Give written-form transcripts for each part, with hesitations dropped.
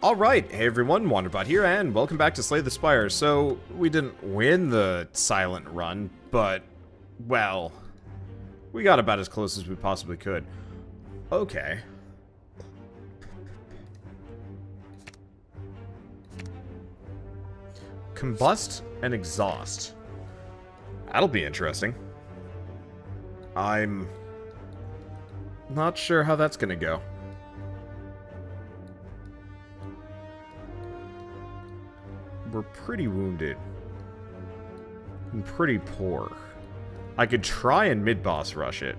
Alright, hey everyone, Wanderbot here, and welcome back to Slay the Spire. So, we didn't win the silent run, but, well, we got about as close as we possibly could. Okay. Combust and exhaust. That'll be interesting. I'm not sure how that's gonna go. We're pretty wounded. And pretty poor. I could try and mid-boss rush it.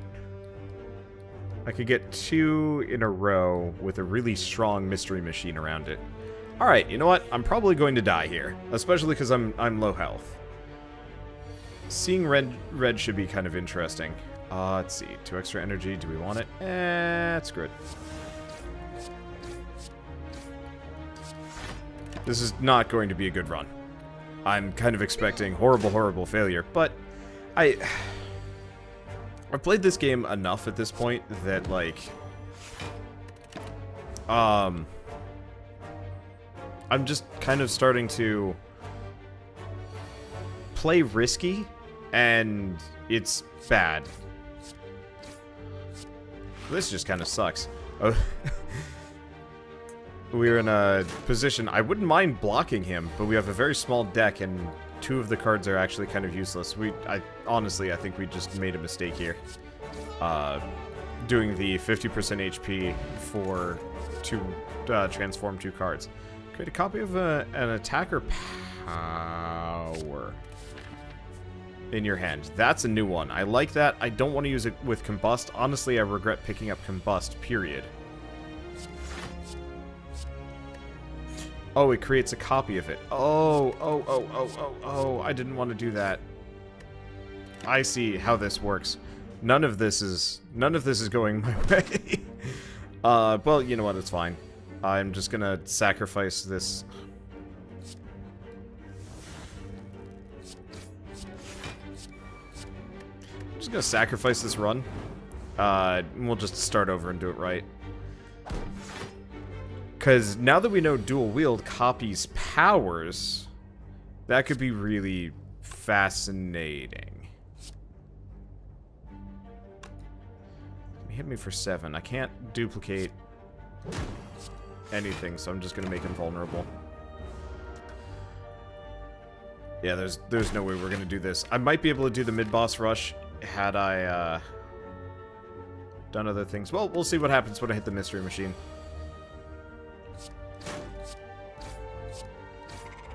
I could get 2 in a row with a really strong mystery machine around it. Alright, you know what? I'm probably going to die here. Especially because I'm low health. Seeing red should be kind of interesting. Let's see. 2 extra energy. Do we want it? It's good. This is not going to be a good run. I'm kind of expecting horrible, horrible failure, but I've played this game enough at this point that, like, I'm just kind of starting to play risky, and it's bad. This just kind of sucks. Oh. We're in a position, I wouldn't mind blocking him, but we have a very small deck, and 2 of the cards are actually kind of useless. Honestly, I think we just made a mistake here. Doing the 50% HP for transform 2 cards. Create a copy of an attacker power in your hand. That's a new one. I like that. I don't want to use it with Combust. Honestly, I regret picking up Combust, period. Oh, it creates a copy of it. Oh, I didn't want to do that. I see how this works. None of this is going my way. Well, you know what, it's fine. I'm just gonna sacrifice this. I'm just gonna sacrifice this run. We'll just start over and do it right. Because now that we know dual wield copies powers, that could be really fascinating. Hit me for 7. I can't duplicate anything, so I'm just going to make him vulnerable. Yeah, there's no way we're going to do this. I might be able to do the mid-boss rush had I done other things. Well, we'll see what happens when I hit the mystery machine.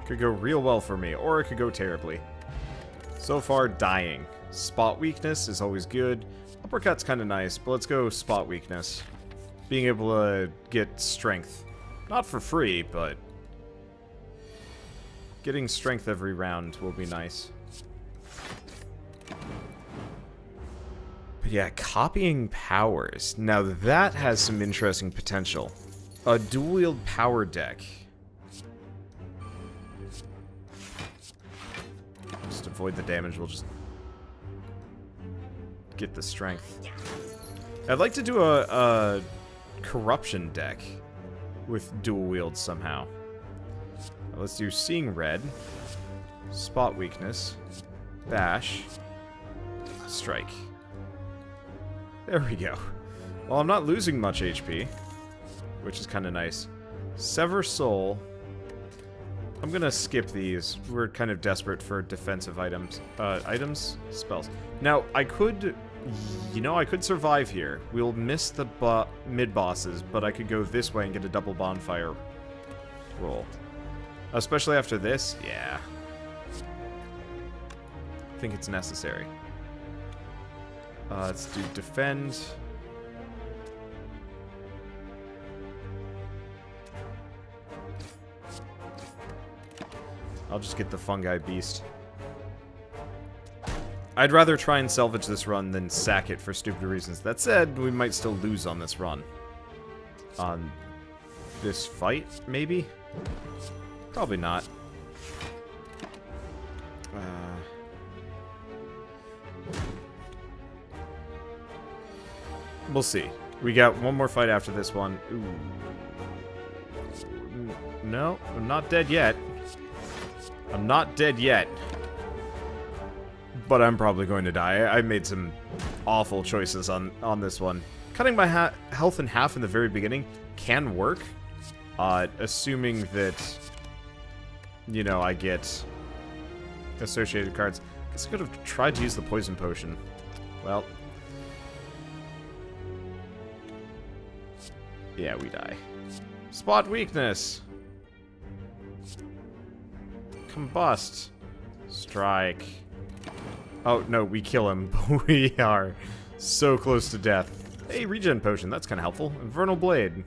Could go real well for me, or it could go terribly. So far, dying. Spot weakness is always good. Uppercut's kind of nice, but let's go spot weakness. Being able to get strength. Not for free, but getting strength every round will be nice. But yeah, copying powers. Now that has some interesting potential. A dual-wield power deck. Just avoid the damage, we'll just get the strength. I'd like to do a corruption deck with dual wield somehow. Let's do seeing red, spot weakness, bash, strike. There we go. Well, I'm not losing much HP, which is kind of nice. Sever soul. I'm gonna skip these. We're kind of desperate for defensive items. Spells. Now, I could, you know, I could survive here. We'll miss the mid-bosses, but I could go this way and get a double bonfire roll. Especially after this, yeah. I think it's necessary. Let's do defend. I'll just get the fungi beast. I'd rather try and salvage this run than sack it for stupid reasons. That said, we might still lose on this run. On this fight, maybe? Probably not. We'll see. We got one more fight after this one. Ooh. No, I'm not dead yet. I'm not dead yet. But I'm probably going to die. I made some awful choices on this one. Cutting my health in half in the very beginning can work. Assuming that, you know, I get associated cards. I guess I could have tried to use the poison potion. Well. Yeah, we die. Spot weakness. Combust. Strike. Oh, no, we kill him. We are so close to death. Hey, regen potion. That's kind of helpful. Infernal Blade.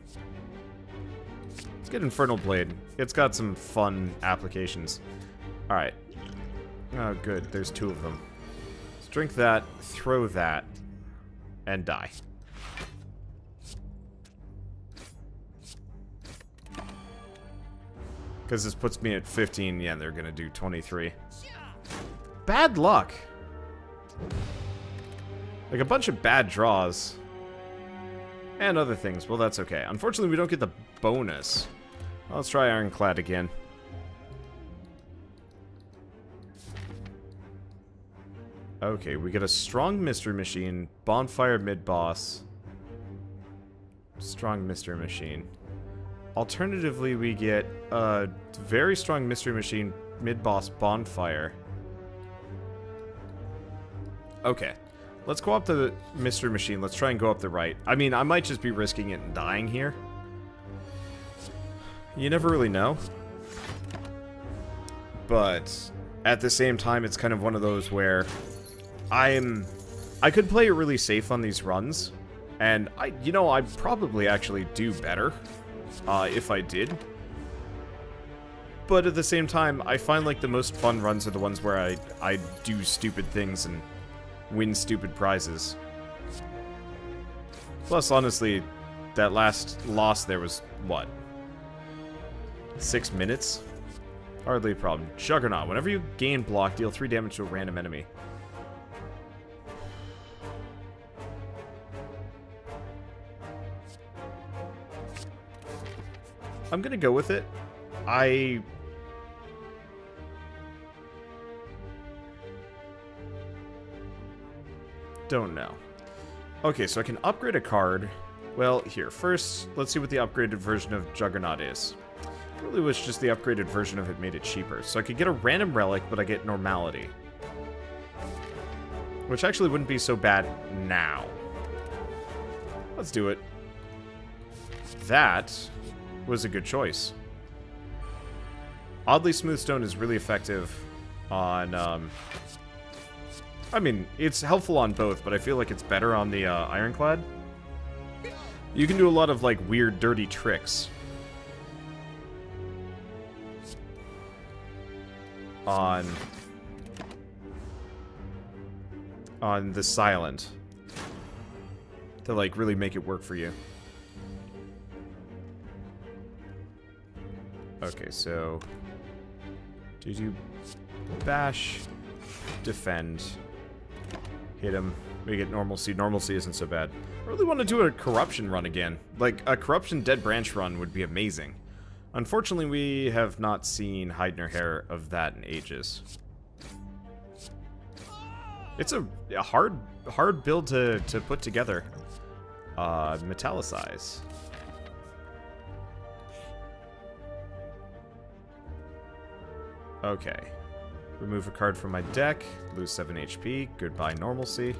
Let's get Infernal Blade. It's got some fun applications. Alright. Oh, good. There's two of them. Let's drink that, throw that, and die. Because this puts me at 15. Yeah, they're going to do 23. Bad luck. Like a bunch of bad draws. And other things. Well, that's okay. Unfortunately, we don't get the bonus. Well, let's try Ironclad again. Okay, we get a strong Mystery Machine. Bonfire mid-boss. Strong Mystery Machine. Alternatively, we get a very strong Mystery Machine, mid-boss Bonfire. Okay. Let's go up the Mystery Machine. Let's try and go up the right. I mean, I might just be risking it and dying here. You never really know. But at the same time, it's kind of one of those where I could play it really safe on these runs. And I'd probably actually do better if I did. But at the same time, I find like the most fun runs are the ones where I do stupid things and win stupid prizes. Plus, honestly, that last loss there was, what? 6 minutes? Hardly a problem. Juggernaut. Whenever you gain block, deal 3 damage to a random enemy. I'm gonna go with it. I don't know. Okay, so I can upgrade a card. Well, here, first, let's see what the upgraded version of Juggernaut is. I really wish just the upgraded version of it made it cheaper. So I could get a random relic, but I get normality. Which actually wouldn't be so bad now. Let's do it. That was a good choice. Oddly Smooth Stone is really effective on, I mean, it's helpful on both, but I feel like it's better on the Ironclad. You can do a lot of, like, weird, dirty tricks on the Silent to, like, really make it work for you. Okay, so did you bash, defend, hit him, we get normalcy. Normalcy isn't so bad. I really want to do a corruption run again. Like, a corruption Dead Branch run would be amazing. Unfortunately, we have not seen hide nor hair of that in ages. It's a hard build to put together. Metallicize. Okay. Remove a card from my deck. Lose 7 HP. Goodbye normalcy.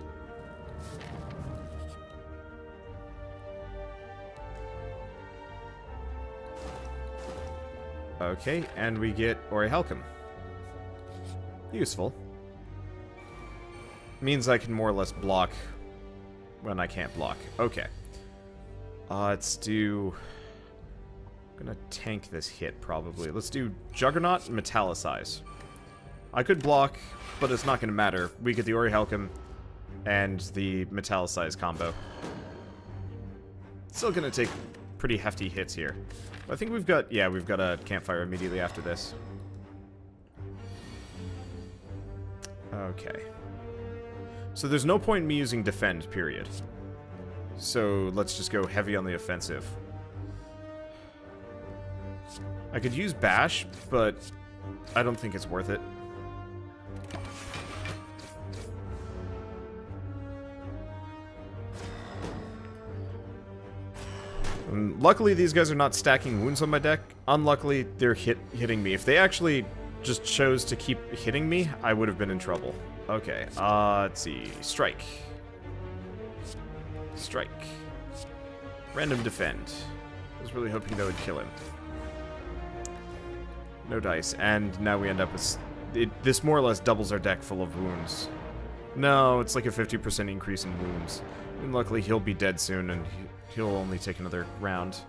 Okay, and we get Orihelium. Useful. Means I can more or less block when I can't block. Okay. Let's do... I'm gonna tank this hit, probably. Let's do Juggernaut and Metallicize. I could block, but it's not gonna matter. We get the Orihelium and the Metallicize combo. Still gonna take pretty hefty hits here. I think we've got... yeah, we've got a campfire immediately after this. Okay. So there's no point in me using defend, period. So let's just go heavy on the offensive. I could use Bash, but I don't think it's worth it. And luckily, these guys are not stacking wounds on my deck. Unluckily, they're hitting me. If they actually just chose to keep hitting me, I would have been in trouble. Okay, let's see. Strike. Strike. Random defend. I was really hoping that would kill him. No dice. And now we end up with... this more or less doubles our deck full of wounds. No, it's like a 50% increase in wounds. And luckily, he'll be dead soon, and he'll only take another round.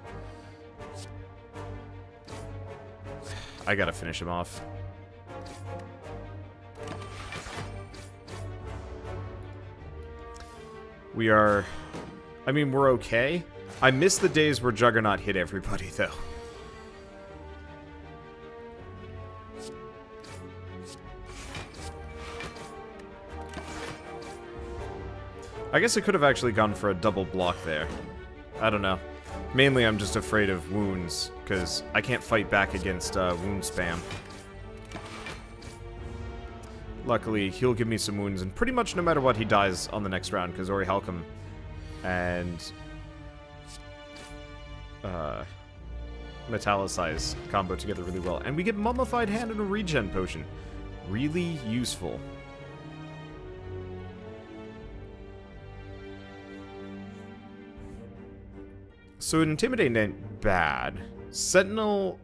I gotta finish him off. We are... I mean, we're okay. I miss the days where Juggernaut hit everybody, though. I guess I could have actually gone for a double block there. I don't know. Mainly, I'm just afraid of wounds, because I can't fight back against wound spam. Luckily, he'll give me some wounds, and pretty much no matter what, he dies on the next round, because Ori Halcom and Metallicize combo together really well. And we get Mummified Hand and a regen potion. Really useful. So Intimidate ain't bad. Sentinel...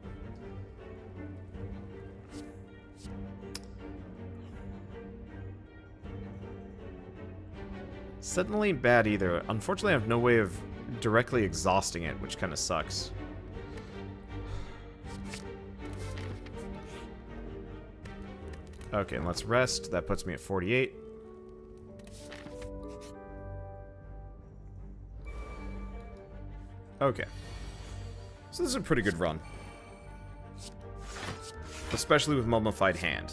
Sentinel ain't bad either. Unfortunately, I have no way of directly exhausting it, which kind of sucks. Okay, and let's rest. That puts me at 48. Okay. So this is a pretty good run. Especially with Mummified Hand.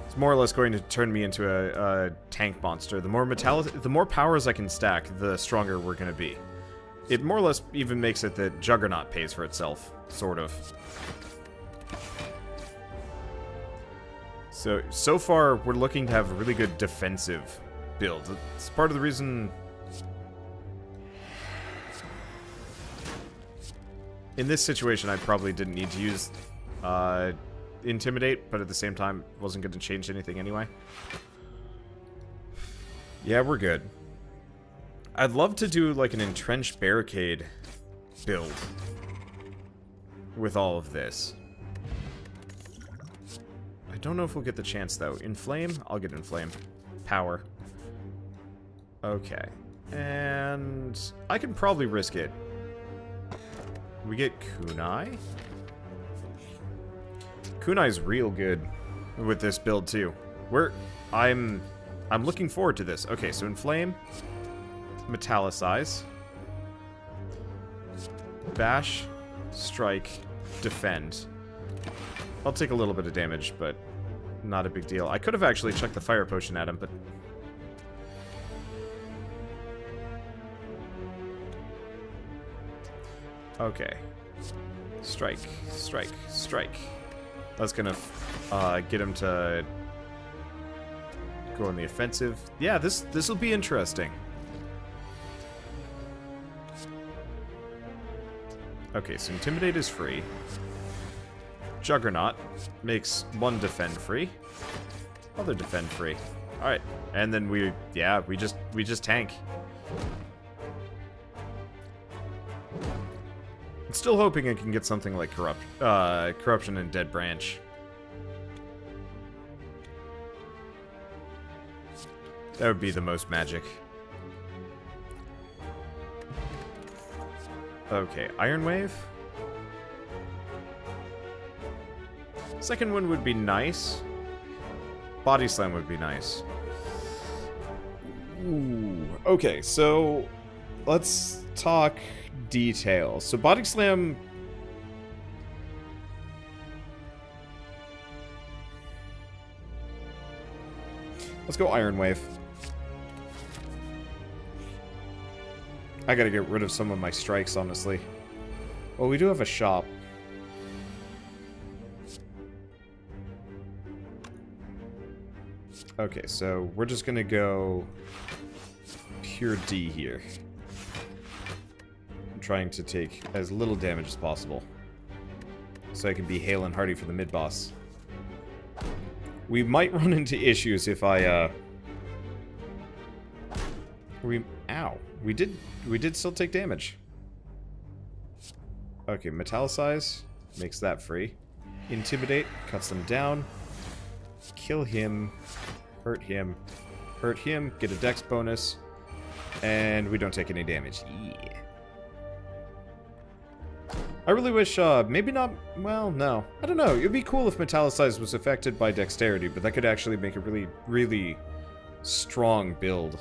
It's more or less going to turn me into a tank monster. The more powers I can stack, the stronger we're going to be. It more or less even makes it that Juggernaut pays for itself, sort of. So far, we're looking to have a really good defensive build. It's part of the reason... In this situation, I probably didn't need to use Intimidate, but at the same time, wasn't going to change anything anyway. Yeah, we're good. I'd love to do like an Entrenched Barricade build with all of this. I don't know if we'll get the chance, though. Inflame? I'll get Inflame. Power. Okay. And I can probably risk it. We get Kunai. Kunai's real good with this build too. I'm looking forward to this. Okay, so Inflame, Metallicize, Bash, Strike, Defend. I'll take a little bit of damage, but not a big deal. I could have actually chucked the Fire Potion at him, but... Okay. Strike, strike, strike. That's gonna get him to go on the offensive. Yeah, this will be interesting. Okay, so Intimidate is free. Juggernaut makes one defend free. Other defend free. Alright. And then we just tank. I'm still hoping I can get something like Corruption and Dead Branch. That would be the most magic. Okay, Iron Wave. Second one would be nice. Body Slam would be nice. Ooh. Okay, so let's talk details. So Body Slam... Let's go Iron Wave. I gotta get rid of some of my strikes, honestly. Well, we do have a shop. Okay, so we're just gonna go pure D here. I'm trying to take as little damage as possible, so I can be hale and hearty for the mid-boss. We might run into issues if I, Ow. We did still take damage. Okay, Metallicize makes that free. Intimidate cuts them down. Kill him. Hurt him. Hurt him. Get a dex bonus. And we don't take any damage. Yeah. I really wish, maybe not... Well, no. I don't know. It would be cool if Metallicize was affected by dexterity, but that could actually make a really, really strong build.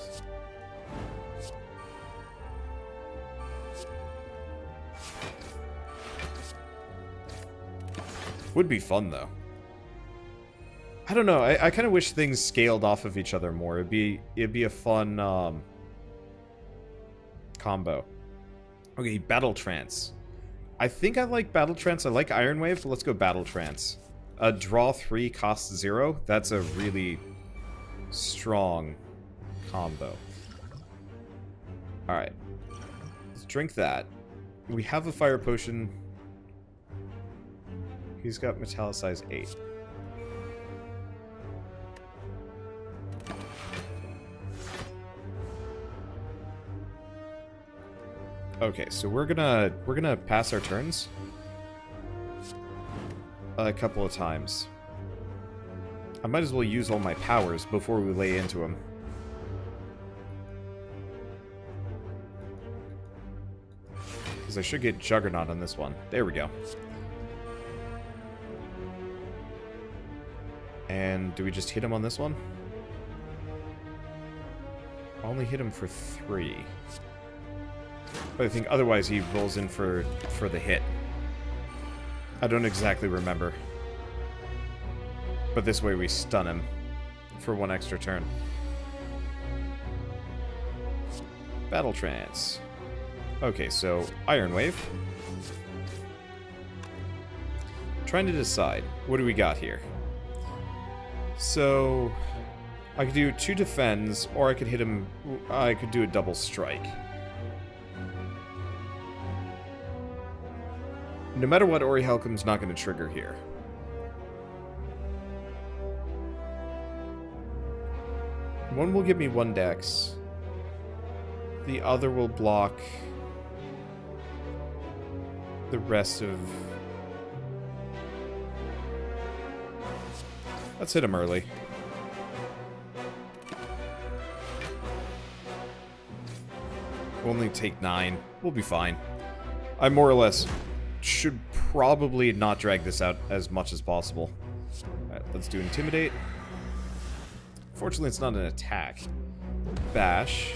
Would be fun, though. I don't know. I kind of wish things scaled off of each other more. It'd be a fun combo. Okay, Battle Trance. I think I like Battle Trance. I like Iron Wave, but let's go Battle Trance. Draw 3, cost 0. That's a really strong combo. Alright. Let's drink that. We have a Fire Potion. He's got Metallicize 8. Okay, so we're gonna pass our turns a couple of times. I might as well use all my powers before we lay into him. Because I should get Juggernaut on this one. There we go. And do we just hit him on this one? Only hit him for 3. But I think otherwise he rolls in for the hit. I don't exactly remember. But this way we stun him for 1 extra turn. Battle Trance. Okay, so Iron Wave. Trying to decide. What do we got here? So I could do 2 defends, or I could hit him. I could do a double strike. No matter what, Ori Helcom's not going to trigger here. One will give me 1 dex. The other will block the rest of... Let's hit him early. We'll only take 9. We'll be fine. I more or less should probably not drag this out as much as possible. Alright, let's do Intimidate. Fortunately, it's not an attack. Bash.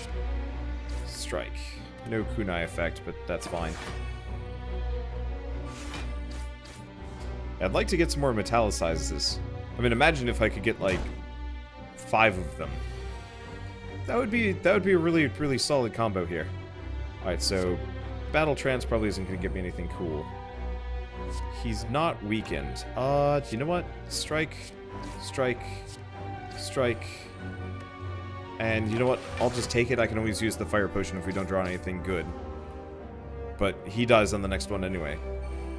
Strike. No kunai effect, but that's fine. I'd like to get some more Metallicizes. I mean, imagine if I could get, like, 5 of them. That would be a really, really solid combo here. Alright, so Battle Trance probably isn't going to give me anything cool. He's not weakened. Do you know what? Strike. Strike. Strike. And you know what? I'll just take it. I can always use the Fire Potion if we don't draw anything good. But he dies on the next one anyway.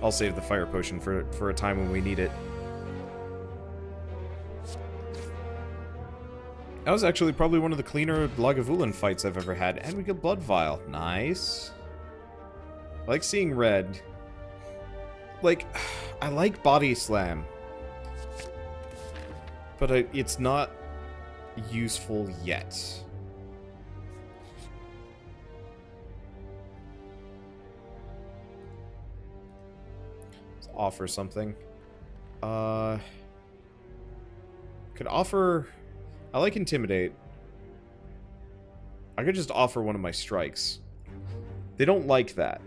I'll save the Fire Potion for a time when we need it. That was actually probably one of the cleaner Lagavulin fights I've ever had. And we get Blood Vial. Nice. I like seeing red. Like, I like Body Slam. But it's not useful yet. Let's offer something. Could offer... I like Intimidate. I could just offer one of my strikes. They don't like that.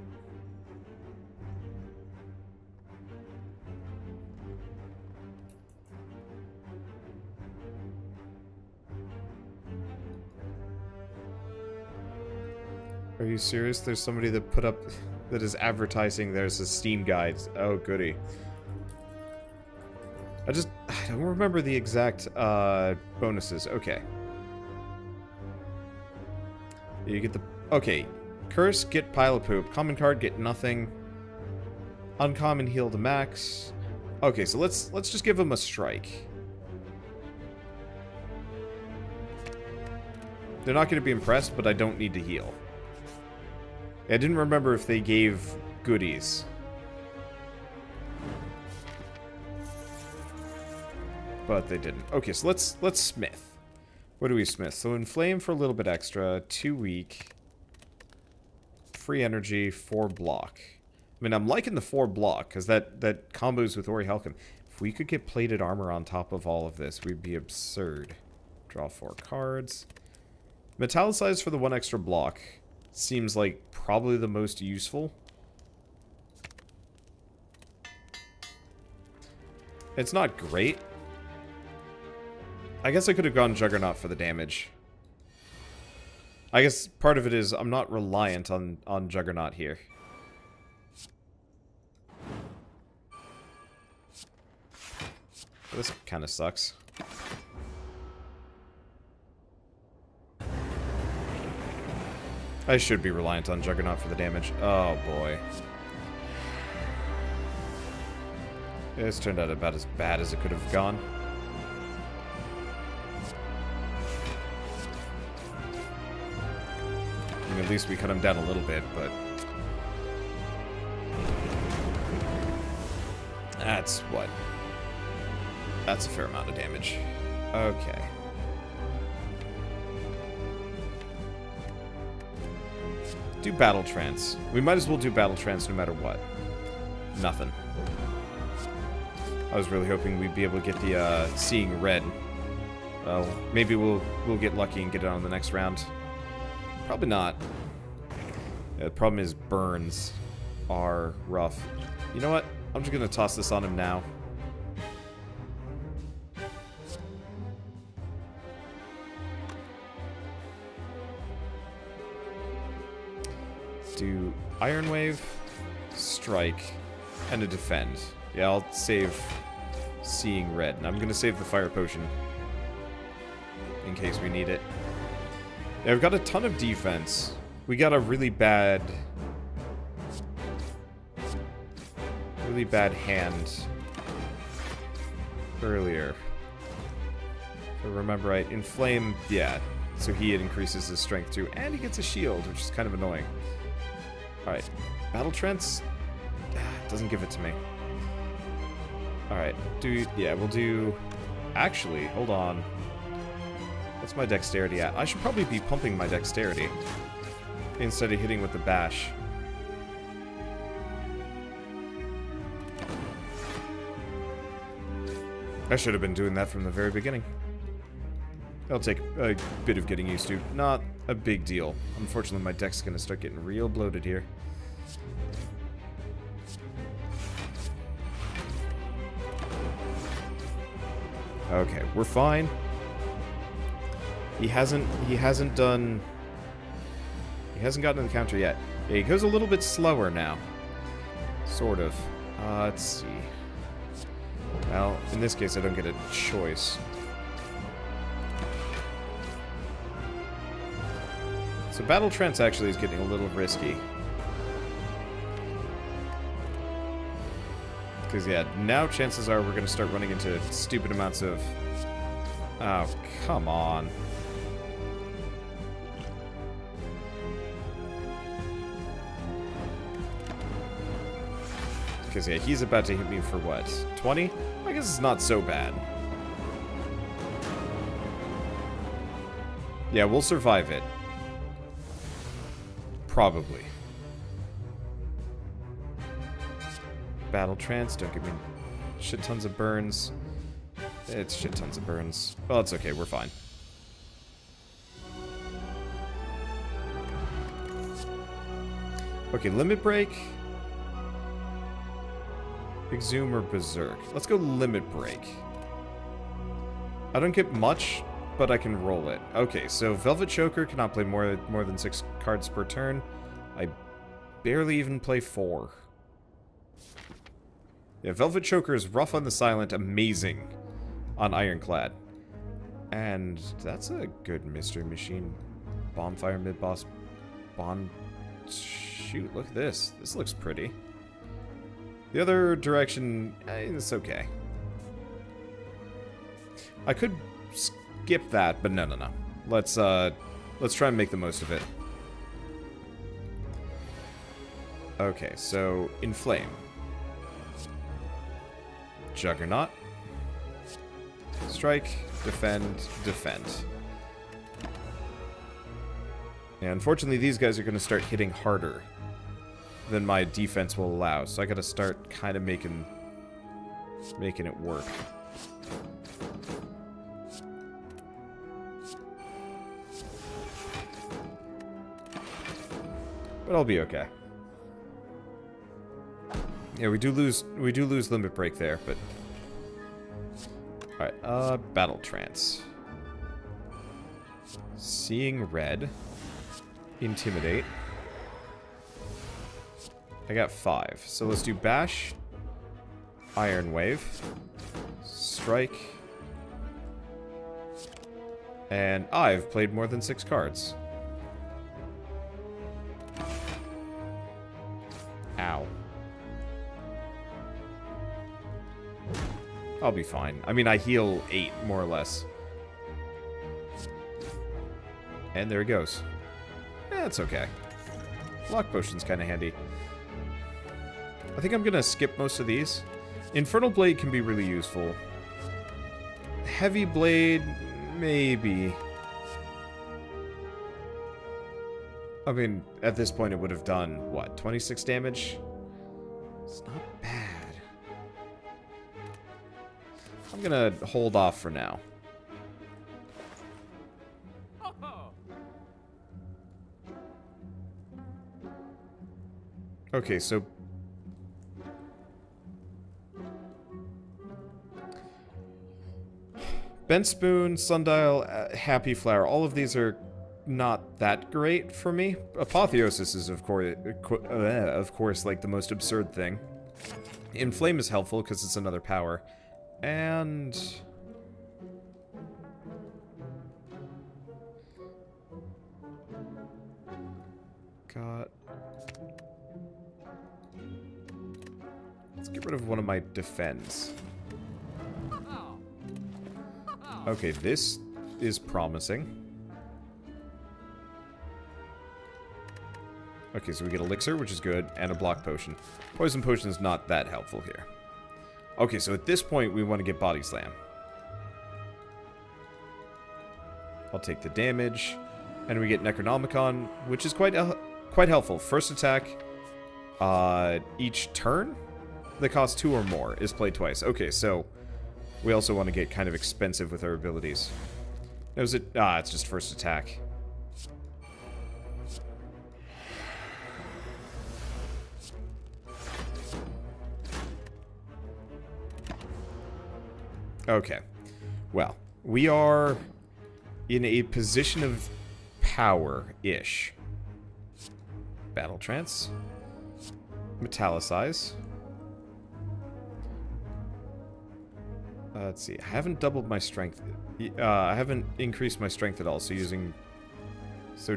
Are you serious? There's somebody that put up that is advertising there's a Steam guide. Oh, goody. I don't remember the exact bonuses. Okay. You get the... Okay. Curse, get pile of poop. Common card, get nothing. Uncommon, heal to max. Okay, so let's just give him a strike. They're not going to be impressed, but I don't need to heal. I didn't remember if they gave goodies. But they didn't. Okay, so let's smith. What do we smith? So inflame for a little bit extra, 2 weak, free energy, 4 block. I mean, I'm liking the 4 block, because that combos with Ori Helcom. If we could get plated armor on top of all of this, we'd be absurd. Draw 4 cards. Metallicize for the 1 extra block. Seems like probably the most useful. It's not great. I guess I could have gone Juggernaut for the damage. I guess part of it is I'm not reliant on Juggernaut here. This kind of sucks. I should be reliant on Juggernaut for the damage. Oh, boy. This turned out about as bad as it could have gone. I mean, at least we cut him down a little bit, but... That's what? That's a fair amount of damage. Okay. Do Battle Trance. We might as well do Battle Trance no matter what. Nothing. I was really hoping we'd be able to get the Seeing Red. Well, maybe we'll get lucky and get it on the next round. Probably not. Yeah, the problem is burns are rough. You know what? I'm just gonna toss this on him now. Do Iron Wave, Strike, and a Defend. Yeah, I'll save Seeing Red. And I'm gonna save the Fire Potion in case we need it. Yeah, we've got a ton of defense. We got a really bad hand earlier. If I remember right. Inflame, yeah. So he increases his strength too. And he gets a shield, which is kind of annoying. Alright. Battle Trance doesn't give it to me. Alright. We'll do... Actually, hold on. What's my dexterity at? I should probably be pumping my dexterity instead of hitting with the bash. I should have been doing that from the very beginning. It'll take a bit of getting used to. Not a big deal. Unfortunately, my deck's gonna start getting real bloated here. Okay, we're fine. He hasn't gotten the counter yet. Yeah, he goes a little bit slower now. Sort of. Let's see. Well, in this case, I don't get a choice. So Battle Trance actually is getting a little risky. Because, yeah, now chances are we're going to start running into stupid amounts of... Oh, come on. Because, yeah, he's about to hit me for what? 20? I guess it's not so bad. Yeah, we'll survive it. Probably. Battle Trance, don't give me shit tons of burns. It's shit tons of burns. Well, it's okay, we're fine. Okay, Limit Break. Exhume or Berserk. Let's go Limit Break. I don't get much, but I can roll it. Okay, so Velvet Choker cannot play more than 6 cards per turn. I barely even play 4. Yeah, Velvet Choker is rough on the silent, amazing on Ironclad. And that's a good Mystery Machine. Bonfire mid-boss. Shoot, look at this. This looks pretty. The other direction, it's okay. I could skip that, but no. Let's try and make the most of it. Okay, so Inflame. Juggernaut. Strike, defend, defend. Yeah, unfortunately, these guys are going to start hitting harder than my defense will allow, so I got to start kind of making it work. But I'll be okay. Yeah, we do lose limit break there, but alright, battle trance. Seeing red. Intimidate. I got 5. So let's do bash. Iron wave. Strike. And I've played more than 6 cards. Ow. I'll be fine. I mean, I heal 8, more or less. And there it goes. That's okay. Lock potion's kind of handy. I think I'm going to skip most of these. Infernal Blade can be really useful. Heavy Blade, maybe. I mean, at this point it would have done, what, 26 damage? It's not bad. I'm going to hold off for now. Okay, so Bent Spoon, Sundial, Happy Flower, all of these are not that great for me. Apotheosis is, of course, like the most absurd thing. Inflame is helpful because it's another power. And got... Let's get rid of one of my defends. Okay, this is promising. Okay, so we get Elixir, which is good, and a block potion. Poison potion is not that helpful here. Okay, so at this point, we want to get Body Slam. I'll take the damage, and we get Necronomicon, which is quite helpful. First attack, each turn that costs 2 or more is played twice. Okay, so we also want to get kind of expensive with our abilities. Is it? It's just first attack. Okay. Well, we are in a position of power-ish. Battle Trance. Metallicize. Let's see. I haven't doubled my strength. I haven't increased my strength at all, so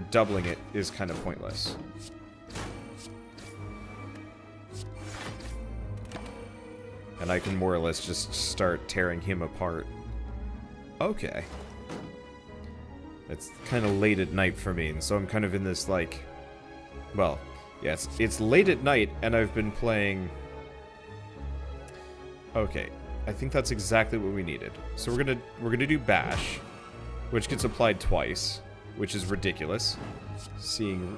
doubling it is kind of pointless. And I can more or less just start tearing him apart. Okay. It's kind of late at night for me, and so I'm kind of in this, like... Well, yeah, it's late at night, and I've been playing... Okay, I think that's exactly what we needed. So we're gonna do Bash, which gets applied twice, which is ridiculous. Seeing,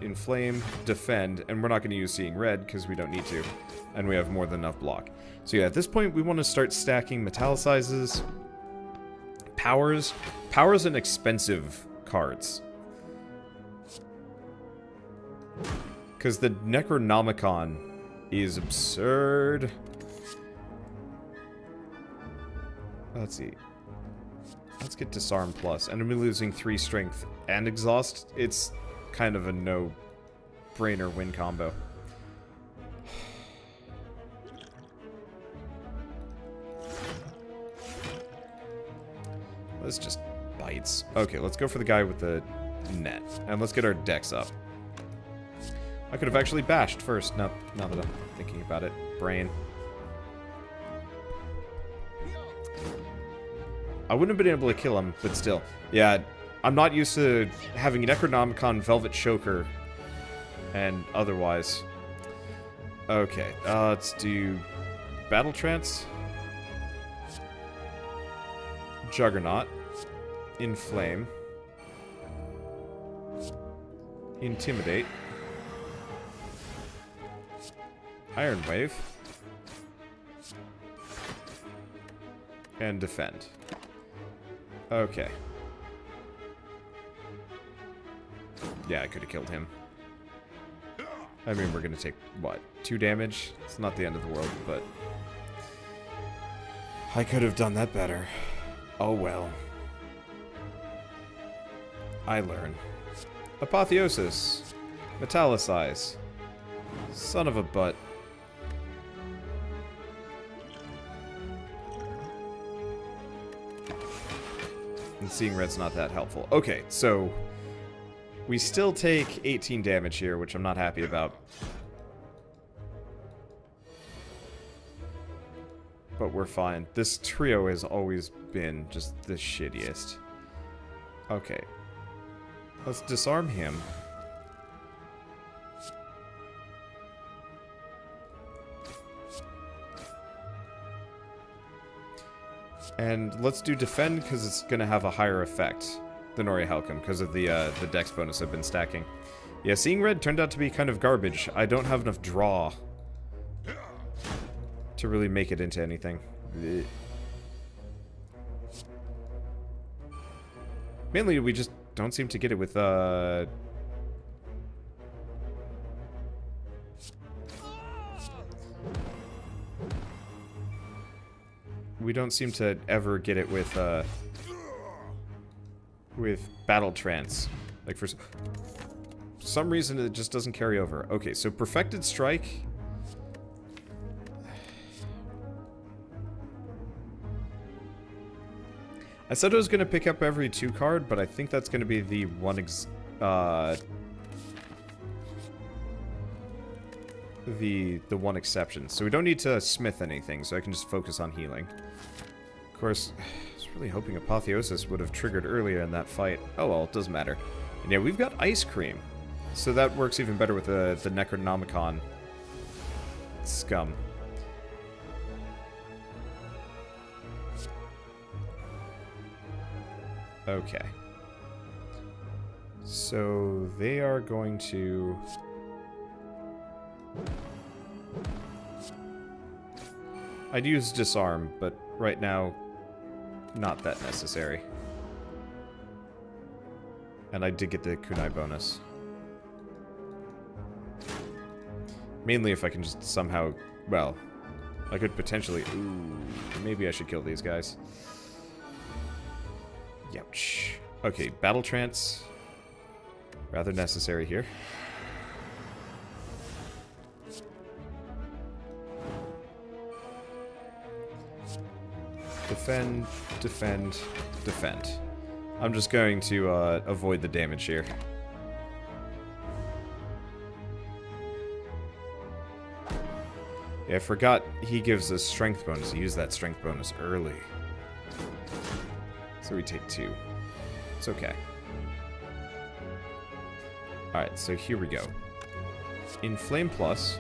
Inflame, Defend, and we're not gonna use Seeing Red, because we don't need to. And we have more than enough block. So yeah, at this point, we want to start stacking Metallicizes, Powers. Powers and expensive cards. Because the Necronomicon is absurd. Let's see. Let's get Disarm Plus. Enemy losing 3 strength and exhaust. It's kind of a no brainer win combo. This just bites. Okay, let's go for the guy with the net. And let's get our decks up. I could have actually bashed first, now that I'm thinking about it. Brain. I wouldn't have been able to kill him, but still. Yeah, I'm not used to having Necronomicon, Velvet Choker, and otherwise. Okay, let's do Battle Trance, Juggernaut, Inflame, Intimidate, Iron Wave, and Defend. Okay. Yeah, I could have killed him. I mean, we're gonna take, what, 2 damage? It's not the end of the world, but... I could have done that better. Oh well. I learn. Apotheosis. Metallicize. Son of a butt. And seeing red's not that helpful. Okay, so... we still take 18 damage here, which I'm not happy about. But we're fine. This trio has always been just the shittiest. Okay. Let's disarm him. And let's do defend, because it's going to have a higher effect than Orihelcom, because of the dex bonus I've been stacking. Yeah, seeing red turned out to be kind of garbage. I don't have enough draw to really make it into anything. Blech. Mainly, we just don't seem to get it with, we don't seem to ever get it with Battle Trance. Like, for some reason, it just doesn't carry over. Okay, so Perfected Strike... I said I was going to pick up every 2 card, but I think that's going to be the one the one exception. So we don't need to smith anything, so I can just focus on healing. Of course, I was really hoping Apotheosis would have triggered earlier in that fight. Oh well, it doesn't matter. And yeah, we've got Ice Cream. So that works even better with the Necronomicon scum. Okay. So they are going to... I'd use disarm, but right now, not that necessary. And I did get the kunai bonus. Mainly if I can just somehow... well, I could potentially... ooh, maybe I should kill these guys. Youch. Okay, Battle Trance. Rather necessary here. Defend, defend, defend. I'm just going to avoid the damage here. Yeah, I forgot he gives us strength bonus. He used that strength bonus early. So we take 2. It's okay. Alright, so here we go. Inflame Plus.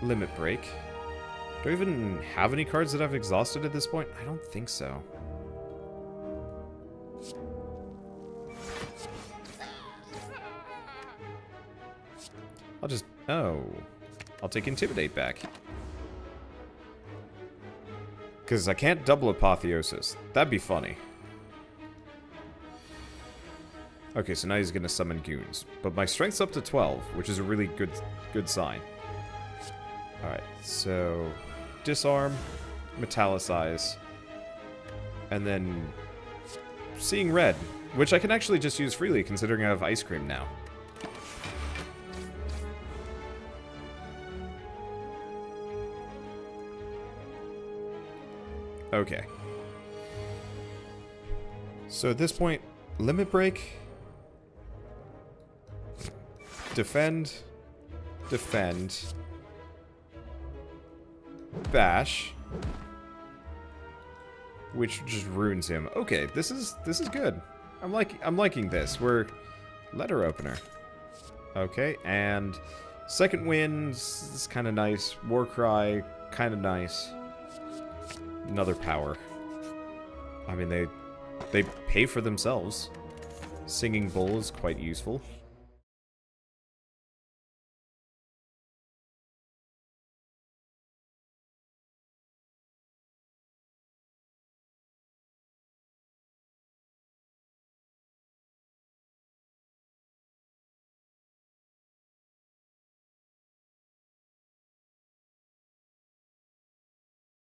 Limit Break. Do I even have any cards that I've exhausted at this point? I don't think so. I'll just... oh. I'll take Intimidate back. Because I can't double Apotheosis. That'd be funny. Okay, so now he's going to summon goons. But my strength's up to 12, which is a really good sign. Alright, so... disarm, metallicize, and then... seeing red, which I can actually just use freely, considering I have Ice Cream now. Okay. So at this point, limit break. Defend. Defend. Bash. Which just ruins him. Okay, this is good. I'm liking this. We're letter opener. Okay, and second wind is kind of nice. War cry, kind of nice. Another power. I mean, they pay for themselves. Singing Bull is quite useful.